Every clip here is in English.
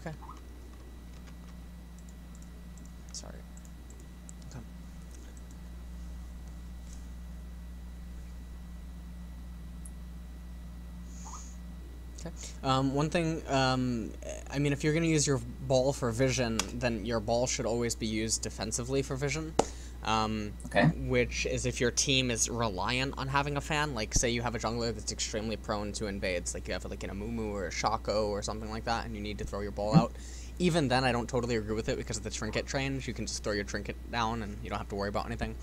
Okay. Sorry. Okay. Okay. One thing, I mean, if you're going to use your ball for vision, then your ball should always be used defensively for vision. Okay. Which is if your team is reliant on having a fan, like say you have a jungler that's extremely prone to invades, like you have like an Amumu or a Shaco or something like that, and you need to throw your ball out. Even then, I don't totally agree with it because of the trinket change. You can just throw your trinket down and you don't have to worry about anything.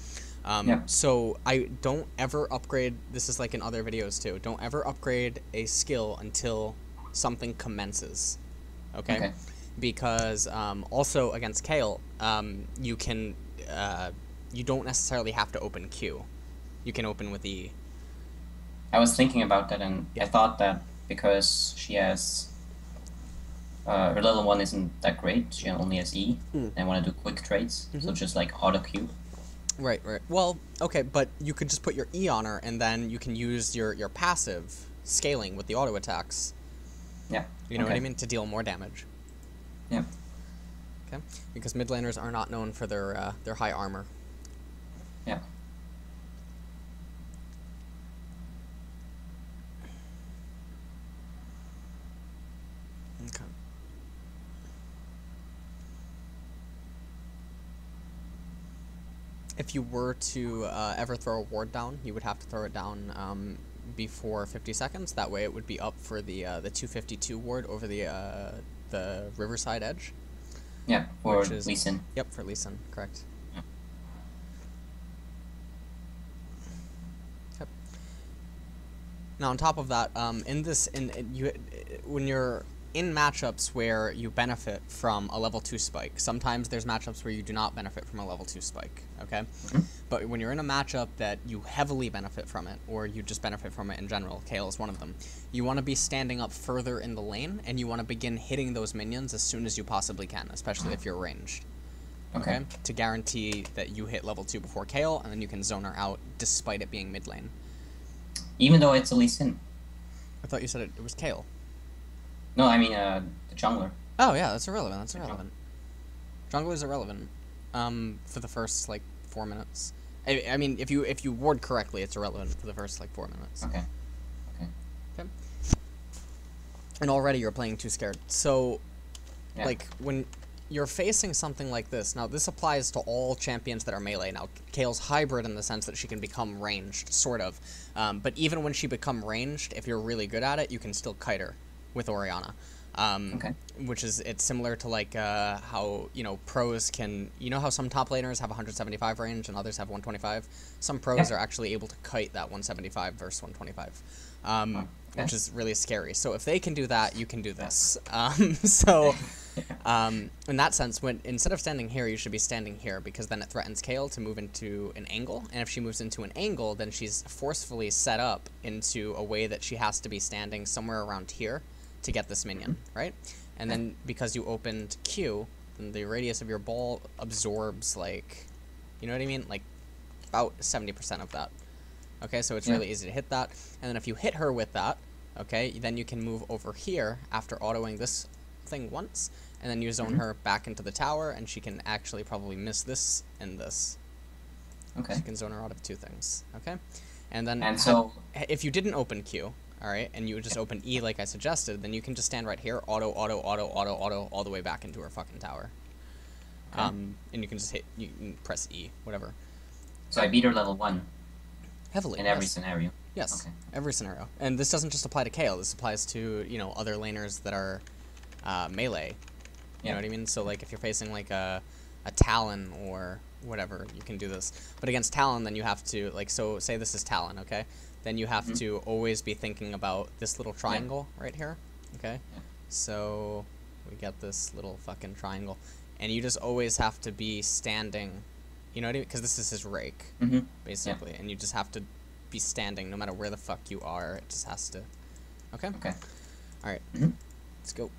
Yeah. So I don't ever upgrade, this is like in other videos too, don't ever upgrade a skill until something commences, okay? Okay. Because also against Kale, you can, you don't necessarily have to open Q. You can open with E. I was thinking about that, and Yeah. I thought that because she has her level 1 isn't that great, she only has E, and I want to do quick trades, so just like auto Q. Right, right. Well, okay, but you could just put your E on her, and then you can use your passive scaling with the auto attacks. Yeah. You know what I mean? To deal more damage. Yeah. Okay, because mid laners are not known for their high armor. Yeah. Okay. If you were to ever throw a ward down, you would have to throw it down before 50 seconds. That way, it would be up for the 252 ward over the Riverside edge. Yeah. For Which is Lee Sin. Yep, for Lee Sin, correct. Yeah. Yep. Now, on top of that, when you're in matchups where you benefit from a level 2 spike, sometimes there's matchups where you do not benefit from a level 2 spike, okay? But when you're in a matchup that you heavily benefit from it, or you just benefit from it in general, Kale is one of them, you want to be standing up further in the lane, and you want to begin hitting those minions as soon as you possibly can, especially if you're ranged. Okay? To guarantee that you hit level 2 before Kale, and then you can zone her out despite it being mid lane. Even though it's a Lee Sin. I thought you said it was Kale. No, I mean the jungler. Oh yeah, that's irrelevant. That's irrelevant. Jungler's irrelevant. For the first like 4 minutes. I mean, if you ward correctly, it's irrelevant for the first like 4 minutes. Okay. Okay. Okay. And already you're playing too scared. So, Yeah. like when you're facing something like this, now this applies to all champions that are melee. Now, Kale's hybrid in the sense that she can become ranged, sort of. But even when she become ranged, if you're really good at it, you can still kite her with Orianna. Okay. Which is, it's similar to like how, you know, pros can, you know how some top laners have 175 range and others have 125? Some pros are actually able to kite that 175 versus 125, which is really scary. So if they can do that, you can do this. In that sense, when instead of standing here, you should be standing here, because then it threatens Kale to move into an angle, and if she moves into an angle, then she's forcefully set up into a way that she has to be standing somewhere around here to get this minion, right? And then because you opened Q, then the radius of your ball absorbs, like, you know what I mean? Like, about 70% of that. Okay, so it's really easy to hit that. And then if you hit her with that, okay, then you can move over here after autoing this thing once, and then you zone her back into the tower, and she can actually probably miss this and this. Okay. She can zone her out of 2 things, okay? And then if you didn't open Q, alright, and you would just open E like I suggested, then you can just stand right here, auto, all the way back into her fucking tower. Okay. And you can just you can press E, whatever. So I beat her level 1. Heavily. In every scenario. Yes, okay. Every scenario. And this doesn't just apply to Kale, this applies to, you know, other laners that are melee. You know what I mean? So, like, if you're facing, like, a Talon or whatever, you can do this. But against Talon, then you have to, like, so say this is Talon, okay? Then you have to always be thinking about this little triangle right here, okay? So we get this little fucking triangle. And you just always have to be standing, you know what I mean? Because this is his rake, basically. And you just have to be standing no matter where the fuck you are. It just has to, okay? Okay. Alright, let's go.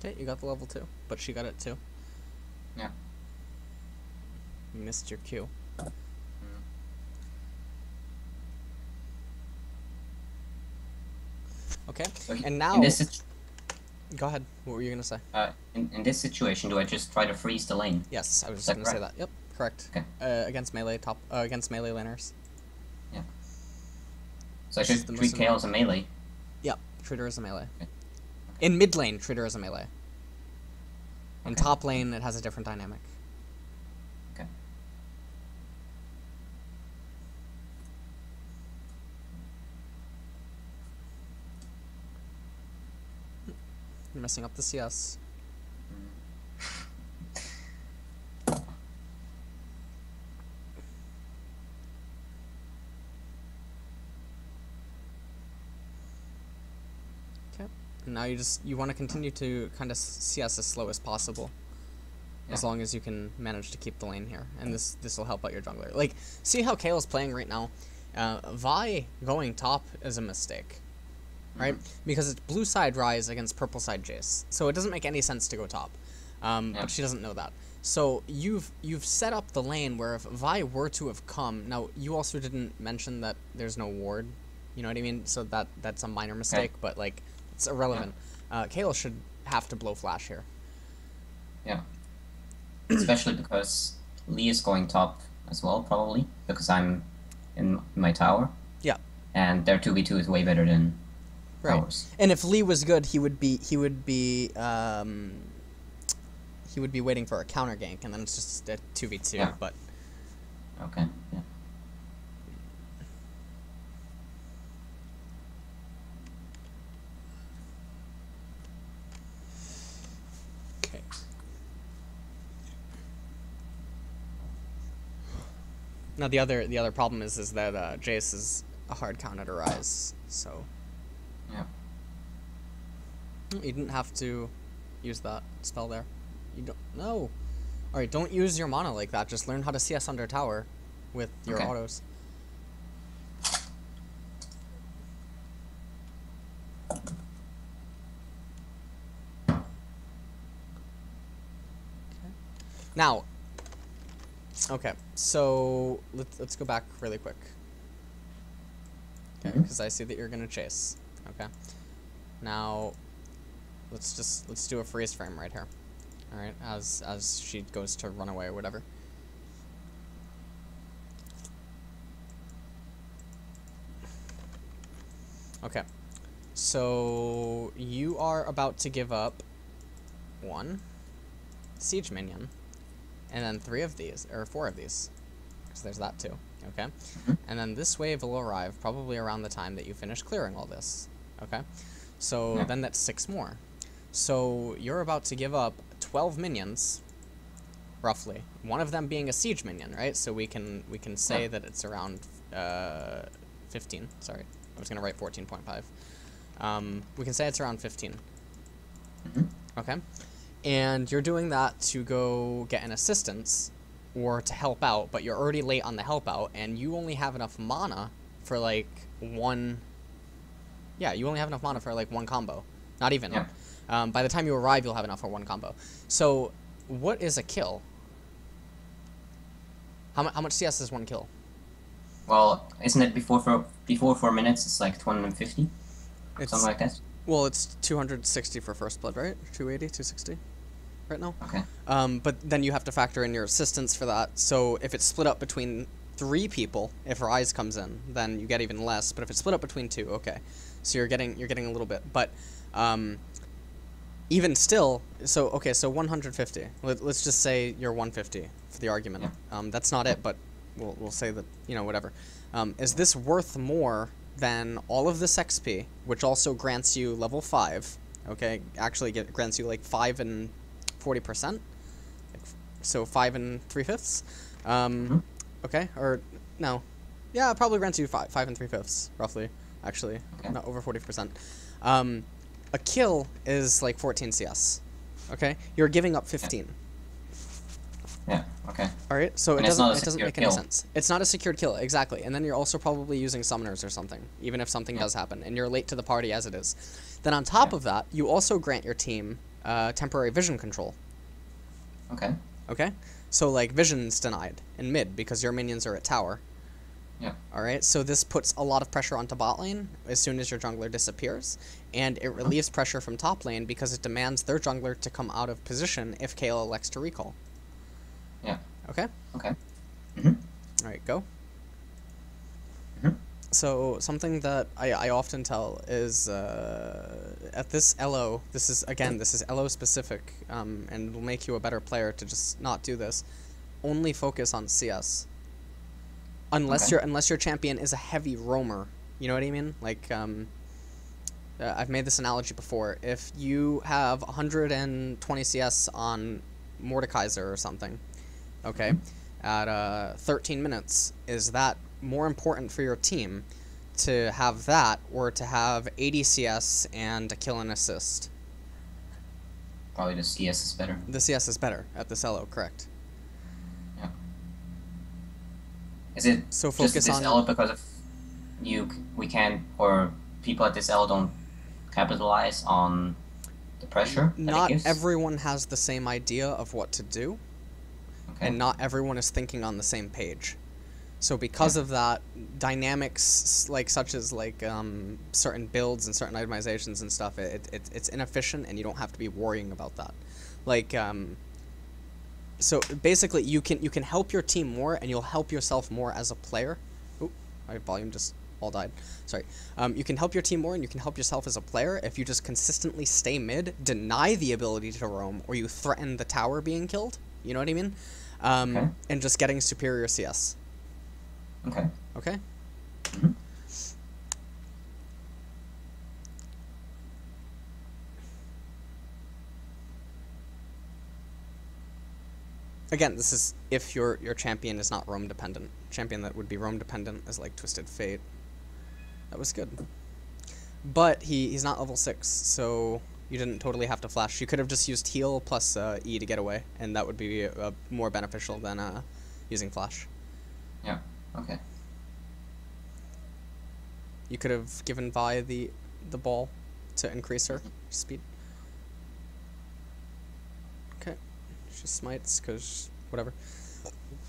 Okay, you got the level 2, but she got it too. Yeah. You missed your Q. Okay, So and now... in this Go ahead. What were you gonna say? in this situation, do I just try to freeze the lane? Yes, I was just Is that gonna say that. Yep, correct. Okay. Against melee against melee laners. Yeah. So I Which is should the treat most Kale as a melee. Yep, treat her as a melee. Okay. In mid lane, treat her as a melee. In Okay. top lane, it has a different dynamic. Okay. You're messing up the CS. Okay. And now you want to continue to kind of CS as slow as possible. Yeah. As long as you can manage to keep the lane here. And this will help out your jungler. Like, see how Kale's playing right now? Vi going top is a mistake. Right? Because it's blue side Ryze against purple side Jace. So it doesn't make any sense to go top. But she doesn't know that. So you've set up the lane where if Vi were to have come... Now, you also didn't mention that there's no ward. You know what I mean? So that's a minor mistake, but, like, it's irrelevant. Kale should have to blow flash here. Yeah. Especially because Lee is going top as well, probably, because I'm in my tower. Yeah. And their 2v2 is way better than ours. And if Lee was good, he would be waiting for a counter gank, and then it's just a 2v2. Yeah. But okay. Yeah. okay. Now the other problem is that Jace is a hard counter to Ryze, so Yeah. you didn't have to use that spell there. You don't. No. All right, don't use your mana like that. Just learn how to CS under tower with your Okay. autos. Now, okay, so let's go back really quick. Okay, because I see that you're gonna chase. Okay. Now, let's do a freeze frame right here. All right, as she goes to run away or whatever. Okay, so you are about to give up 1 siege minion, and then 3 of these, or 4 of these. So there's that too, okay? And then this wave will arrive probably around the time that you finish clearing all this, okay? So then that's 6 more. So you're about to give up 12 minions, roughly. One of them being a siege minion, right? So we can say that it's around 15. Sorry, I was gonna write 14.5. We can say it's around 15. Okay, and you're doing that to go get an assistance or to help out, but you're already late on the help out, and you only have enough mana for like 1. Yeah, you only have enough mana for like 1 combo. Not even. Yeah. By the time you arrive, you'll have enough for 1 combo. So, what is a kill? How much CS is 1 kill? Well, isn't it before 4 minutes? It's like 250, something like that. Well, it's 260 for first blood, right? 280, 260, right now. Okay. But then you have to factor in your assistance for that. So if it's split up between 3 people, if Ryze comes in, then you get even less. But if it's split up between 2, okay. So you're getting a little bit, but even still, so okay, so 150. Let's just say you're 150 for the argument. Yeah. That's not it, but we'll say that, you know, whatever. Is this worth more than all of this XP, which also grants you level 5? Okay, actually grants you like 5 and 40%. So 5 and 3/5. Okay, or no, yeah, it probably grants you 5 and 3/5 roughly. Actually, not over 40%. A kill is like 14 CS. Okay, you're giving up 15. Yeah. Okay. All right, so And it it's not a doesn't secure make any kill. sense. It's not a secured kill, exactly. And then you're also probably using summoners or something, even if something does happen, and you're late to the party as it is. Then on top of that, you also grant your team temporary vision control. Okay. Okay, so like vision's denied in mid because your minions are at tower. Yeah. All right, so this puts a lot of pressure onto bot lane as soon as your jungler disappears, and it relieves pressure from top lane because it demands their jungler to come out of position if Kayle elects to recall. Yeah. Okay? Okay. All right, go. So something that I often tell is at this LO, this is LO specific, and will make you a better player to just not do this. Only focus on CS. Unless your champion is a heavy roamer, you know what I mean? Like I've made this analogy before. If you have 120 CS on Mordekaiser or something, okay, at 13 minutes, is that more important for your team to have that or to have 80 CS and a kill and assist? Probably the CS is better. The CS is better at this LO, correct? Yeah. Is it So just focus this on L because of we can't, or people at this L don't capitalize on the pressure that not it gives? everyone has the same idea of what to do. Okay. And not everyone is thinking on the same page. So because of that, dynamics such as certain builds and certain itemizations and stuff, it's inefficient, and you don't have to be worrying about that. Like so basically, you can help your team more, and you'll help yourself more as a player. Oop, my volume just all died. Sorry. You can help your team more, and you can help yourself as a player if you just consistently stay mid, deny the ability to roam, or you threaten the tower being killed. You know what I mean? And just getting superior CS. Okay. Okay? Again, this is if your champion is not roam dependent. Champion that would be roam dependent is like Twisted Fate. That was good. But he's not level 6, so you didn't totally have to flash. You could have just used heal plus E to get away, and that would be more beneficial than using flash. Yeah. Okay. You could have given Vi the ball to increase her speed. Okay. She smites because whatever.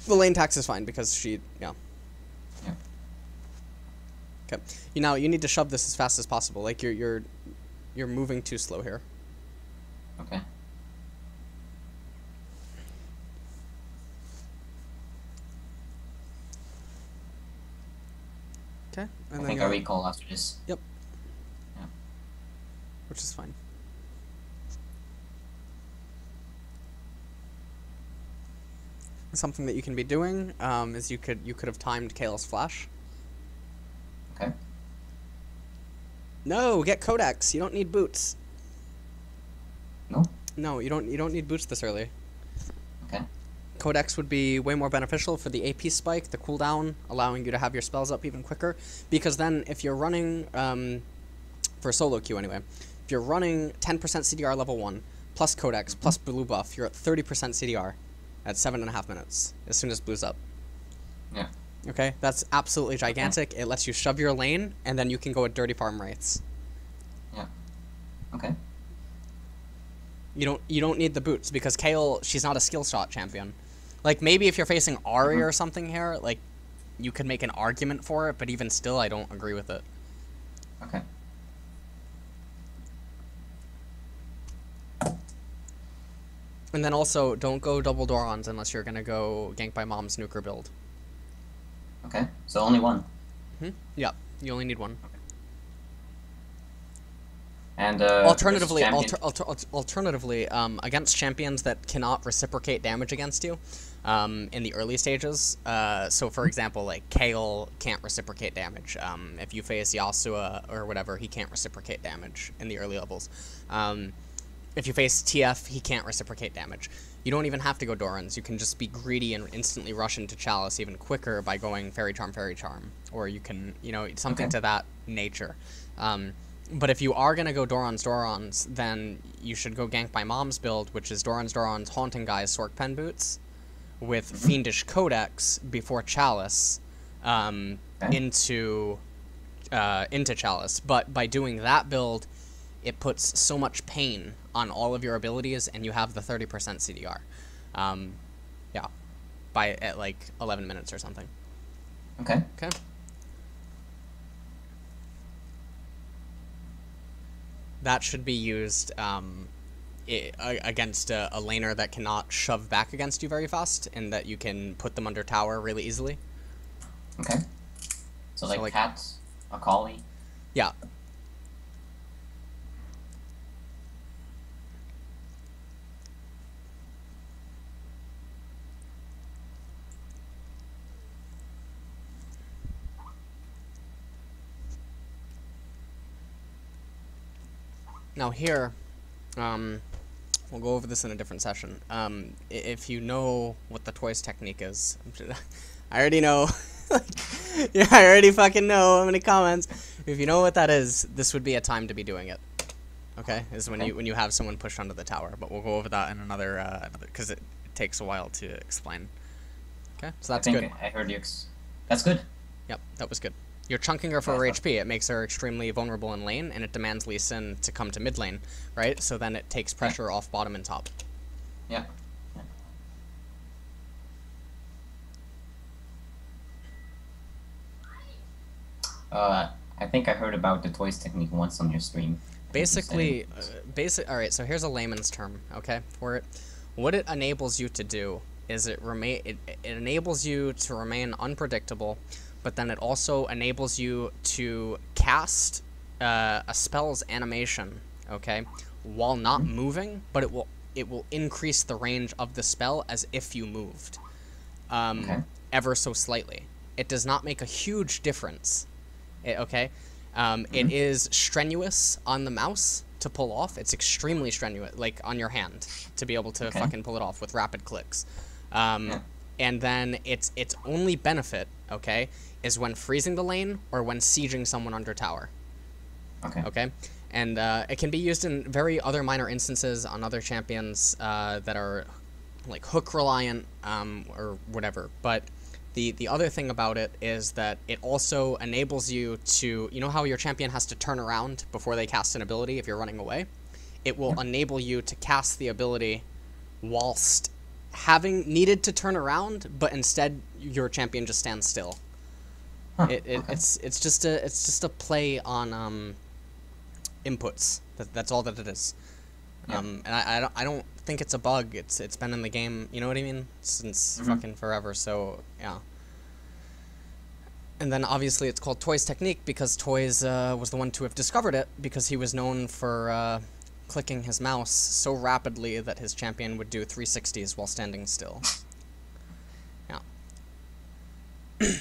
The lane tax is fine because she Yeah. Okay. You need to shove this as fast as possible. Like you're moving too slow here. Okay. Okay. And I then think I recall after this. Yep. Yeah. Which is fine. Something that you can be doing is you could have timed Kayle's flash. Okay. No, get Codex. You don't need boots. No? No, you don't need boots this early. Okay. Codex would be way more beneficial for the AP spike, the cooldown, allowing you to have your spells up even quicker. Because then, if you're running, for solo queue anyway, if you're running 10% CDR level 1, plus Codex, plus blue buff, you're at 30% CDR at 7.5 minutes, as soon as blue's up. Yeah. Okay, that's absolutely gigantic. Okay. It lets you shove your lane, and then you can go at dirty farm rates. Yeah. Okay. You don't need the boots, because Kayle, she's not a skill shot champion. Like, maybe if you're facing Ahri or something here, like, you could make an argument for it, but even still, I don't agree with it. Okay. And then also, don't go double Dorons unless you're gonna go Gank by Mom's nuker build. Okay. So only one. Yeah, you only need one. And Alternatively, alternatively, against champions that cannot reciprocate damage against you, in the early stages. So for example, like Kayle can't reciprocate damage. If you face Yasuo or whatever, he can't reciprocate damage in the early levels. If you face TF, he can't reciprocate damage. You don't even have to go Dorans. You can just be greedy and instantly rush into Chalice even quicker by going Fairy Charm, or you can, something to that nature. But if you are going to go Dorons, then you should go gank by Mom's build, which is Dorons, Haunting Guys, Sork Pen Boots, with Fiendish Codex before Chalice, into Chalice. But by doing that build, it puts so much pain on all of your abilities, and you have the 30% CDR. Yeah, at like 11 minutes or something. Okay. Okay. That should be used against a laner that cannot shove back against you very fast, and that you can put them under tower really easily. Okay. So like Cat, Akali? Yeah. Now here, we'll go over this in a different session. If you know what the toys technique is, I already know. Yeah, I already fucking know how many comments. If you know what that is, this would be a time to be doing it. Okay, is when you have someone pushed onto the tower. But we'll go over that in another because it takes a while to explain. Okay, so that's good. I heard you. That's good. Yep, that was good. You're chunking her for her HP. It makes her extremely vulnerable in lane, and it demands Lee Sin to come to mid lane, right? So then it takes pressure off bottom and top. Yeah. I think I heard about the toys technique once on your stream. Basically, all right. So here's a layman's term, okay, for it. What it enables you to do is it enables you to remain unpredictable, but then it also enables you to cast a spell's animation, okay, while not moving, but it will increase the range of the spell as if you moved, ever so slightly. It does not make a huge difference. It is strenuous on the mouse to pull off. It's extremely strenuous, like on your hand, to be able to fucking pull it off with rapid clicks. And then its only benefit, okay, is when freezing the lane or when sieging someone under tower. Okay? And it can be used in very other minor instances on other champions that are like hook reliant or whatever. But the other thing about it is that it also enables you to, you know how your champion has to turn around before they cast an ability if you're running away? It will enable you to cast the ability whilst having needed to turn around, but instead your champion just stands still. It's just a play on inputs. That's all that it is. And I don't think it's a bug. It's been in the game, you know what I mean, since fucking forever. So yeah. And then obviously it's called Toys technique because Toys was the one to have discovered it, because he was known for clicking his mouse so rapidly that his champion would do 360s while standing still. Yeah. Okay.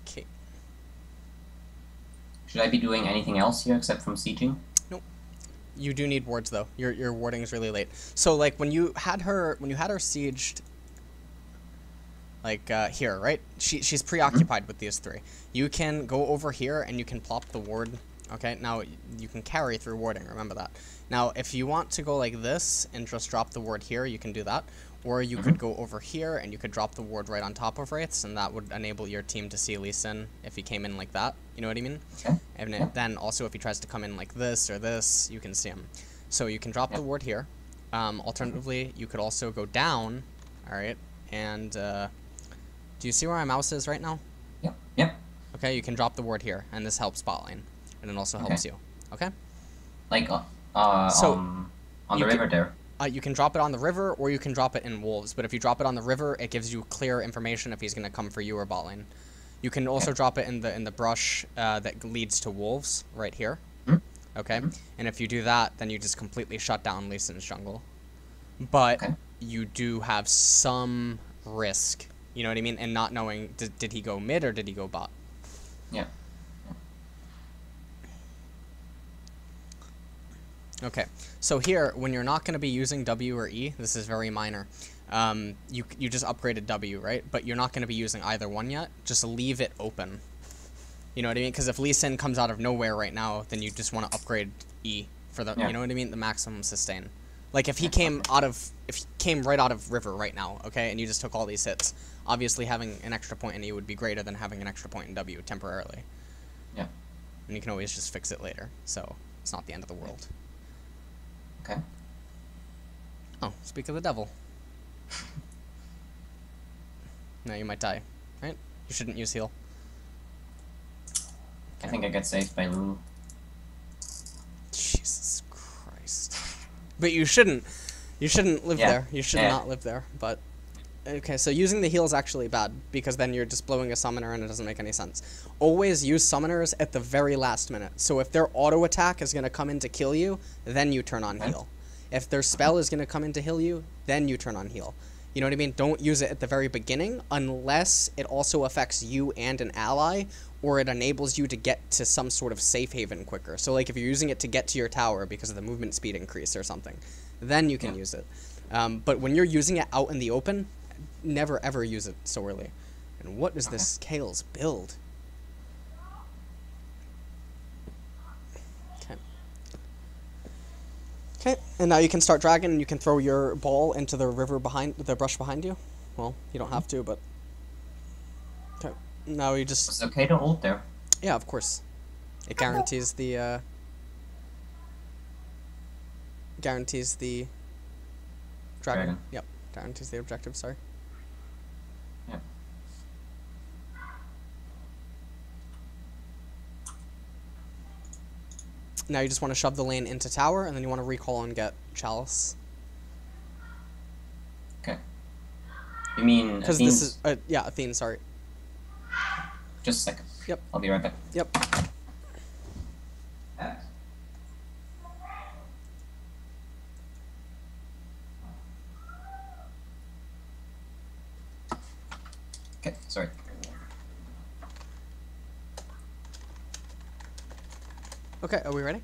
Okay. Should I be doing anything else here except from sieging? Nope. You do need wards though. Your warding is really late. So like when you had her sieged, like here, right? She's preoccupied with these three. You can go over here and you can plop the ward. Okay, now you can carry through warding. Remember that. Now if you want to go like this and just drop the ward here, you can do that. Or you could go over here and you could drop the ward right on top of Wraiths, and that would enable your team to see Lee Sin if he came in like that. You know what I mean? And then also if he tries to come in like this or this, you can see him. So you can drop the ward here. Alternatively, you could also go down, alright, and do you see where my mouse is right now? Yep. Okay, you can drop the ward here, and this helps bot lane, and it also helps you. Okay? Like, on the river there. You can drop it on the river, or you can drop it in wolves. But if you drop it on the river, it gives you clear information if he's going to come for you or bot lane. You can also drop it in the brush that leads to wolves right here. Okay, and if you do that, then you just completely shut down Lee Sin's jungle. But you do have some risk. You know what I mean? And not knowing, did he go mid or did he go bot? Yeah. Okay, so here, when you're not going to be using W or E, this is very minor. You just upgraded W, right? But you're not going to be using either one yet. Just leave it open. You know what I mean? Because if Lee Sin comes out of nowhere right now, then you just want to upgrade E for the, you know what I mean? The maximum sustain. Like if he came right out of River right now, okay, and you just took all these hits, obviously having an extra point in E would be greater than having an extra point in W temporarily. Yeah. And you can always just fix it later, so it's not the end of the world. Okay. Oh, speak of the devil. No, you might die, right? You shouldn't use heal. I think I get saved by Lulu. Jesus Christ. But you shouldn't. You shouldn't live there. You should not live there. But okay, so using the heal is actually bad because then you're just blowing a summoner and it doesn't make any sense. Always use summoners at the very last minute. So if their auto attack is going to come in to kill you, then you turn on heal. If their spell is going to come in to heal you, then you turn on heal. You know what I mean? Don't use it at the very beginning unless it also affects you and an ally, or it enables you to get to some sort of safe haven quicker. So like if you're using it to get to your tower because of the movement speed increase or something, then you can use it. But when you're using it out in the open, never ever use it so early. And what is this Kale's build? Okay, and now you can start dragging and you can throw your ball into the river behind, the brush behind you. Well, you don't have to, but... Okay, now you just... It's okay to hold there. Yeah, of course. It guarantees the, guarantees the... Dragon. Yep, guarantees the objective, sorry. Yep. Now you just want to shove the lane into tower, and then you want to recall and get Chalice. Okay. You mean because this is yeah, Athene, sorry. Just a second. Yep. I'll be right back. Yep. Okay, sorry. Okay, are we ready?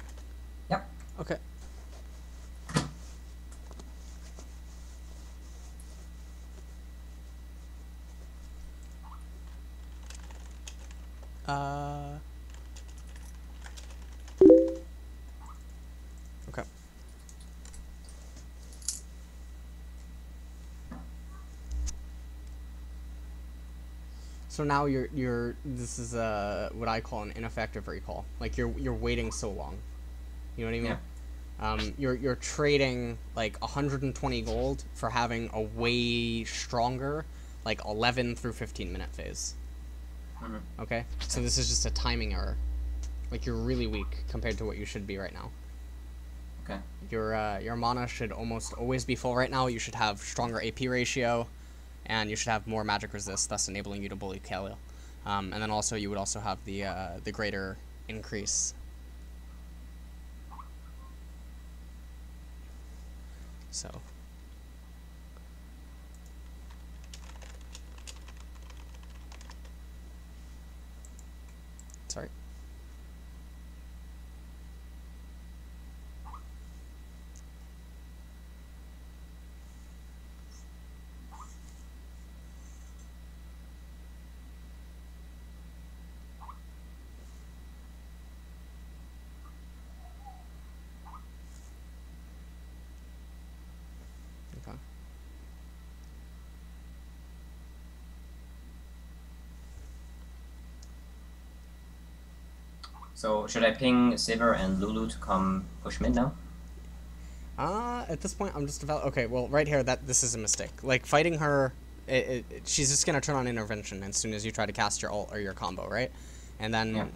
Yep. Okay. Okay. So now this is what I call an ineffective recall. Like you're waiting so long. You know what I mean? Yeah. You're trading like 120 gold for having a way stronger like 11 through 15 minute phase. Okay? So this is just a timing error. Like you're really weak compared to what you should be right now. Okay. Your mana should almost always be full right now. You should have stronger AP ratio, and you should have more magic resist, thus enabling you to bully Kale. And then also you would also have the greater increase. So. Sorry. Okay. So should I ping Sivir and Lulu to come push mid now? At this point, I'm just about... Okay, well, right here, this is a mistake. Like, fighting her, she's just gonna turn on intervention as soon as you try to cast your ult or your combo, right? And then,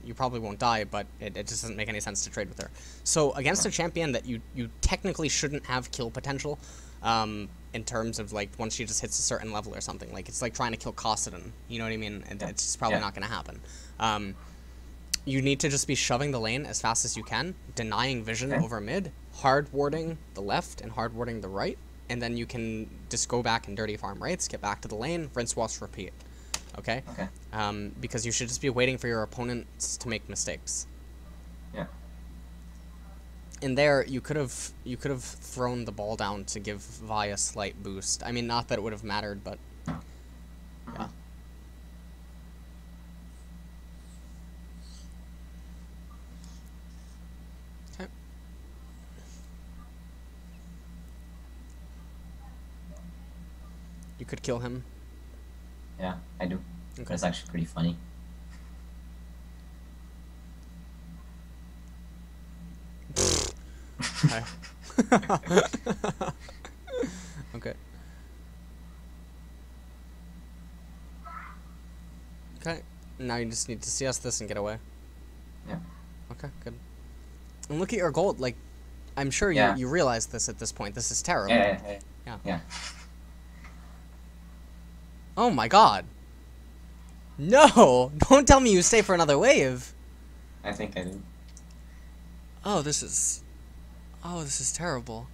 you probably won't die, but it just doesn't make any sense to trade with her. So, against a champion that you technically shouldn't have kill potential, in terms of, like, once she just hits a certain level or something. Like, it's like trying to kill Kossadin, you know what I mean? And it's just probably not gonna happen. You need to just be shoving the lane as fast as you can, denying vision over mid, hard warding the left and hard warding the right, and then you can just go back and dirty farm wraiths, get back to the lane, rinse, wash, repeat. Okay? Okay. Because you should just be waiting for your opponents to make mistakes. Yeah. in there, you could have thrown the ball down to give Vi a slight boost. I mean, not that it would have mattered, but yeah. Okay. You could kill him. Yeah, I do. Okay. That's actually pretty funny. Okay. Okay. Okay. Now you just need to CS this and get away. Yeah. Okay, good. And look at your gold. Like, I'm sure you realize this at this point. This is terrible. Yeah. Oh my god. No! Don't tell me you stay for another wave. I think I do. Oh, this is terrible.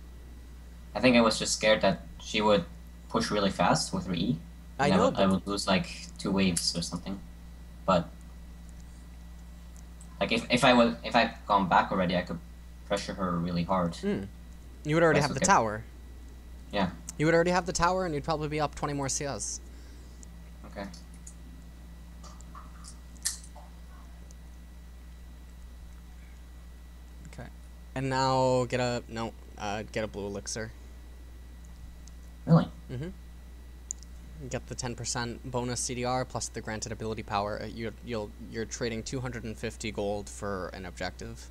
I think I was just scared that she would push really fast with her E. I know. I would lose like 2 waves or something. But like if I'd gone back already, I could pressure her really hard. You would already have the tower. Yeah. You would already have the tower, and you'd probably be up 20 more CS. Okay. Okay. And now get a blue elixir. Really? Mm-hmm. Get the 10% bonus CDR plus the granted ability power. You're trading 250 gold for an objective.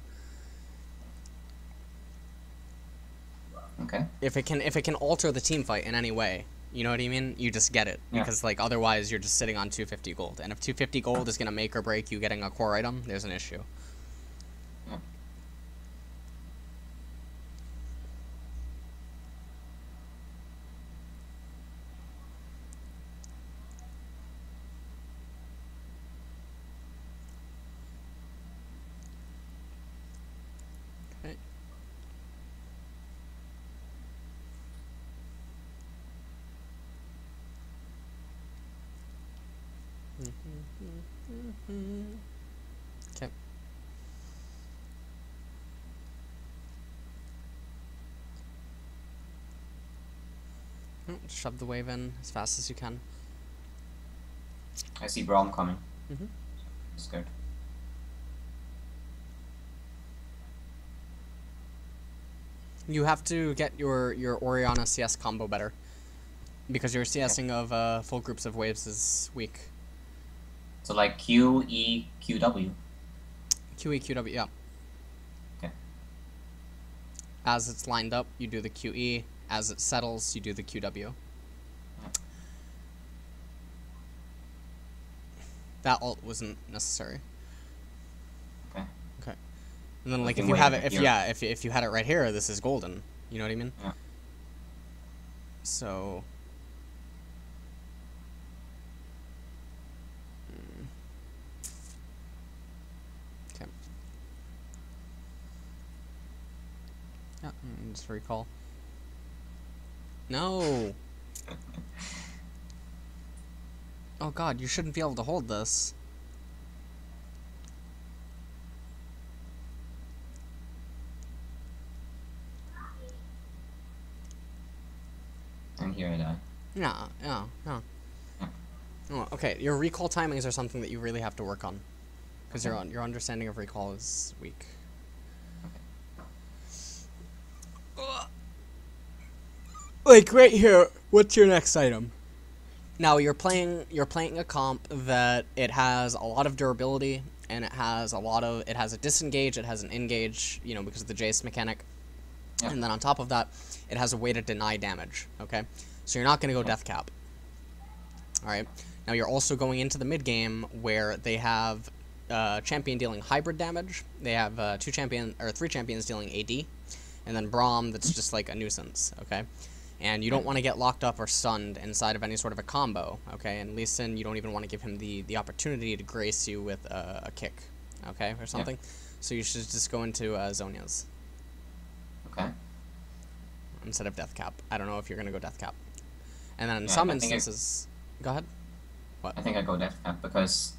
Okay. If it can alter the team fight in any way, you know what I mean? You just get it, because like otherwise you're just sitting on 250 gold. And if 250 gold is gonna make or break you getting a core item, there's an issue. Yeah. Okay. Okay. Shove the wave in as fast as you can. I see Braum coming. Mm-hmm. Scared. You have to get your Orianna CS combo better, because your CSing of full groups of waves is weak. So like Q, E, Q, W. Q, E, Q, W, yeah. Okay. As it's lined up, you do the QE. As it settles, you do the QW. Yeah. That ult wasn't necessary. Okay. Okay. And then like if you have it, if you had it right here, this is golden. You know what I mean? Yeah. So. Okay. Yeah, just recall. No. Oh god, you shouldn't be able to hold this. And here I die. Yeah. Oh, okay, your recall timings are something that you really have to work on, because your understanding of recall is weak. Like right here, what's your next item? Now you're playing a comp that it has a lot of durability, and it has a disengage, it has an engage, you know, because of the Jace mechanic. Yeah. And then on top of that, it has a way to deny damage, okay? So you're not going to go death cap. Alright, now you're also going into the mid game where they have champion dealing hybrid damage, they have 3 champions dealing AD, and then Braum that's just like a nuisance, okay? And you don't want to get locked up or stunned inside of any sort of a combo, okay? And Lee Sin, you don't even want to give him the opportunity to grace you with a kick, okay, or something. Yeah. So you should just go into Zonia's. Okay. Instead of death cap. I don't know if you're gonna go death cap. And then in some instances, go ahead. What? I think I go death cap because,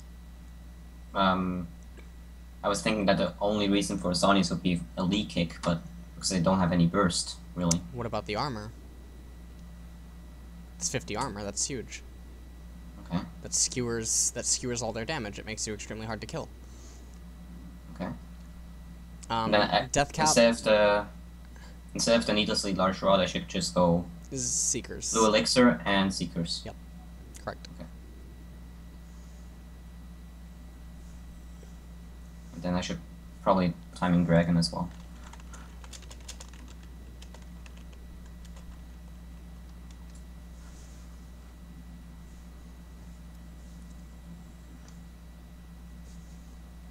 I was thinking that the only reason for Zonies would be a lead kick, but because they don't have any burst, really. What about the armor? It's 50 armor. That's huge. Okay. That skewers all their damage. It makes you extremely hard to kill. Okay. Then, death cap instead of the needlessly large rod, I should just go is Seekers. Blue Elixir and Seekers. Yep. Correct. Okay. And then I should probably Timing Dragon as well.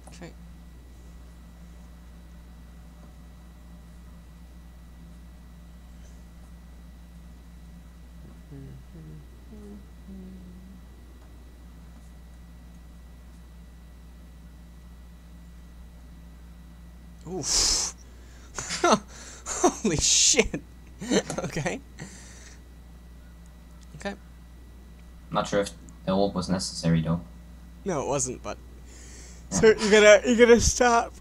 Okay. Oof. Holy shit. Okay. Okay. Not sure if the ult was necessary though. No, it wasn't, but Yeah. so you're gonna stop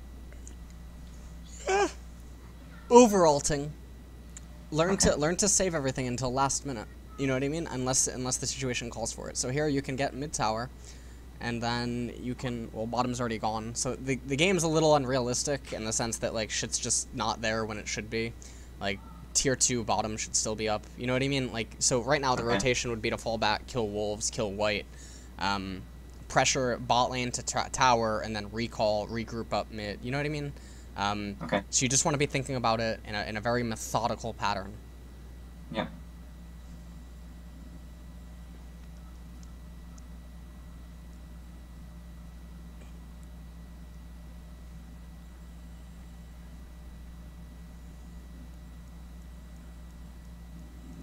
overalting. Learn to save everything until last minute. You know what I mean? Unless the situation calls for it. So here you can get mid tower, and then you can, well, bottom's already gone. So the game's a little unrealistic in the sense that like shit's just not there when it should be. Like tier 2 bottom should still be up. You know what I mean? Like, so right now the rotation would be to fall back, kill wolves, kill white, pressure bot lane to tower, and then recall, regroup up mid. You know what I mean? Okay. So you just want to be thinking about it in a very methodical pattern. Yeah.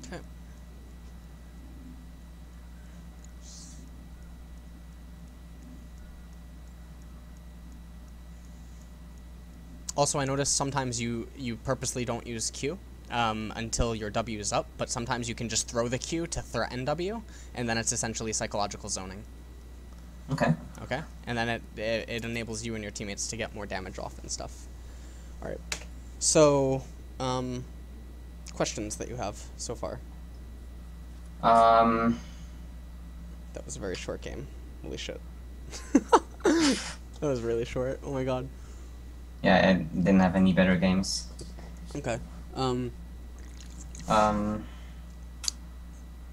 Okay. Also, I noticed sometimes you purposely don't use Q until your W is up, but sometimes you can just throw the Q to threaten W, and then it's essentially psychological zoning. Okay. Okay? And then it enables you and your teammates to get more damage off and stuff. Alright. So, questions that you have so far? Um. That was a very short game. Holy shit. That was really short. Oh my god. Yeah, I didn't have any better games. Okay.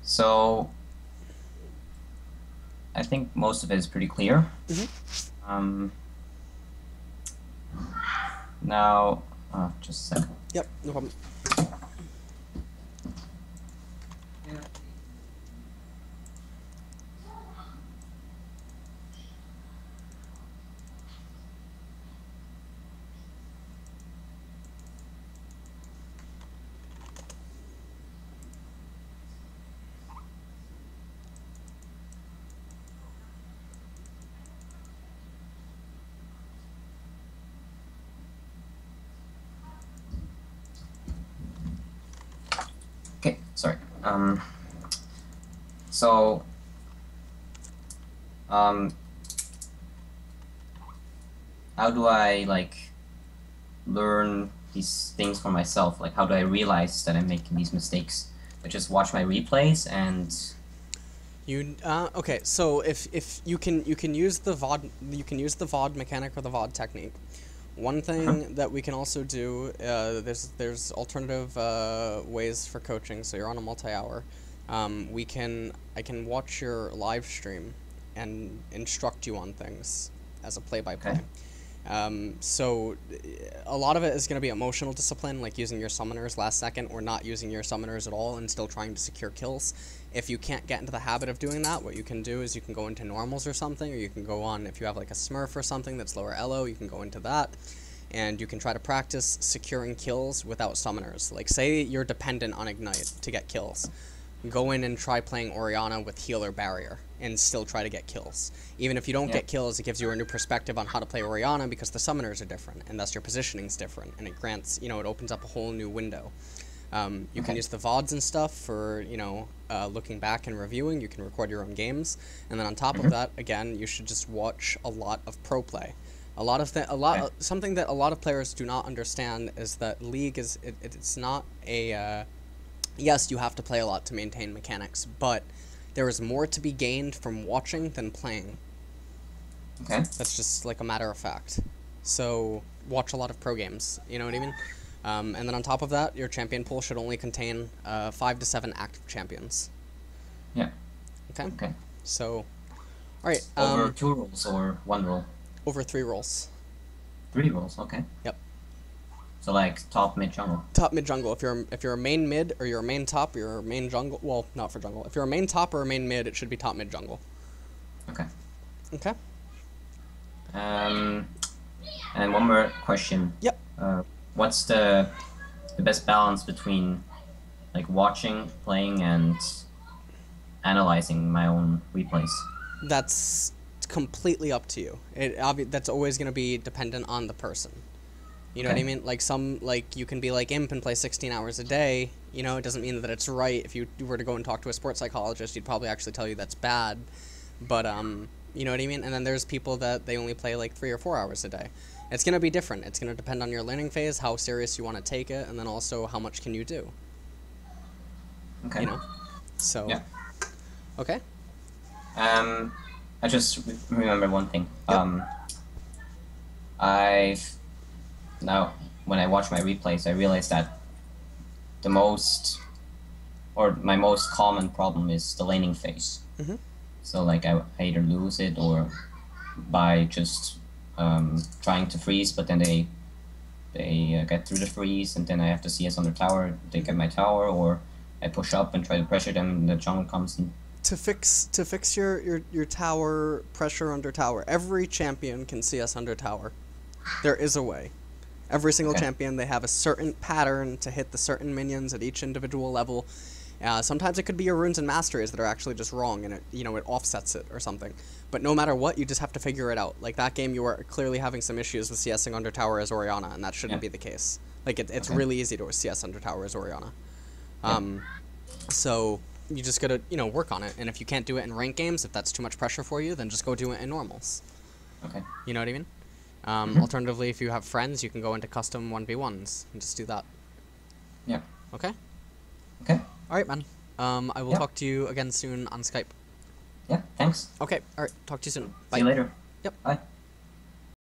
So I think most of it is pretty clear. Mm-hmm. Now, just a second. Yep, no problem. Okay, sorry. So, how do I, like, learn these things for myself? Like, how do I realize that I'm making these mistakes? I just watch my replays and... Okay, so if you can use the VOD mechanic or the VOD technique. One thing that we can also do, there's alternative ways for coaching. So you're on a multi-hour. I can watch your live stream and instruct you on things as a play-by-play. Okay. So a lot of it is going to be emotional discipline, like using your summoners last second or not using your summoners at all and still trying to secure kills. If you can't get into the habit of doing that, what you can do is you can go into normals or something, or you can go on, if you have like a smurf or something that's lower elo, you can go into that, and you can try to practice securing kills without summoners. Like, say you're dependent on Ignite to get kills. Go in and try playing Orianna with healer barrier and still try to get kills. Even if you don't get kills, it gives you a new perspective on how to play Orianna because the summoners are different, and thus your positioning's different, and it grants, it opens up a whole new window. You can use the VODs and stuff for, looking back and reviewing. You can record your own games. And then on top of that, again, you should just watch a lot of pro play. Something that a lot of players do not understand is that League it's not a yes, you have to play a lot to maintain mechanics, but there is more to be gained from watching than playing. Okay. That's just like a matter of fact. So watch a lot of pro games, you know what I mean? And then on top of that, your champion pool should only contain 5 to 7 active champions. Yeah. Okay? Okay. So, alright. Over 2 roles or 1 role? Over 3 roles. 3 roles, okay. Yep. So like top, mid, jungle? Top, mid, jungle. If you're a main mid, or you're a main top, you're a main jungle. Well, not for jungle. If you're a main top or a main mid, it should be top, mid, jungle. Okay. Okay? And one more question. Yep. What's the best balance between like watching, playing, and analyzing my own replays? That's completely up to you. That's always going to be dependent on the person. You know what I mean? Like you can be like Imp and play 16 hours a day. You know, it doesn't mean that it's right. If you were to go and talk to a sports psychologist, he'd probably actually tell you that's bad. But you know what I mean? And then there's people that they only play like 3 or 4 hours a day. It's going to be different. It's going to depend on your learning phase, how serious you want to take it, and then also how much can you do. Okay. You know? So. Yeah. Okay. I just remember one thing. Yep. Now when I watch my replays, I realize that my most common problem is the laning phase. Mm-hmm. So like I either lose it or by just trying to freeze, but then they get through the freeze, and then I have to CS on their tower. They get my tower, or I push up and try to pressure them, and the jungle comes and. To fix your tower pressure under tower, every champion can CS under tower. There is a way. Every single champion, they have a certain pattern to hit the certain minions at each individual level. Sometimes it could be your runes and masteries that are actually just wrong, and it offsets it or something. But no matter what, you just have to figure it out. Like that game, you were clearly having some issues with CSing under tower as Orianna, and that shouldn't be the case. Like it's really easy to CS under tower as Orianna. So you just gotta work on it, and if you can't do it in ranked games, if that's too much pressure for you, then just go do it in normals. Okay. You know what I mean? Alternatively, if you have friends, you can go into custom 1v1s and just do that. Yeah. Okay? Okay. Alright, man. I will talk to you again soon on Skype. Yeah, thanks. Okay, alright. Talk to you soon. Bye. See you later. Yep. Bye.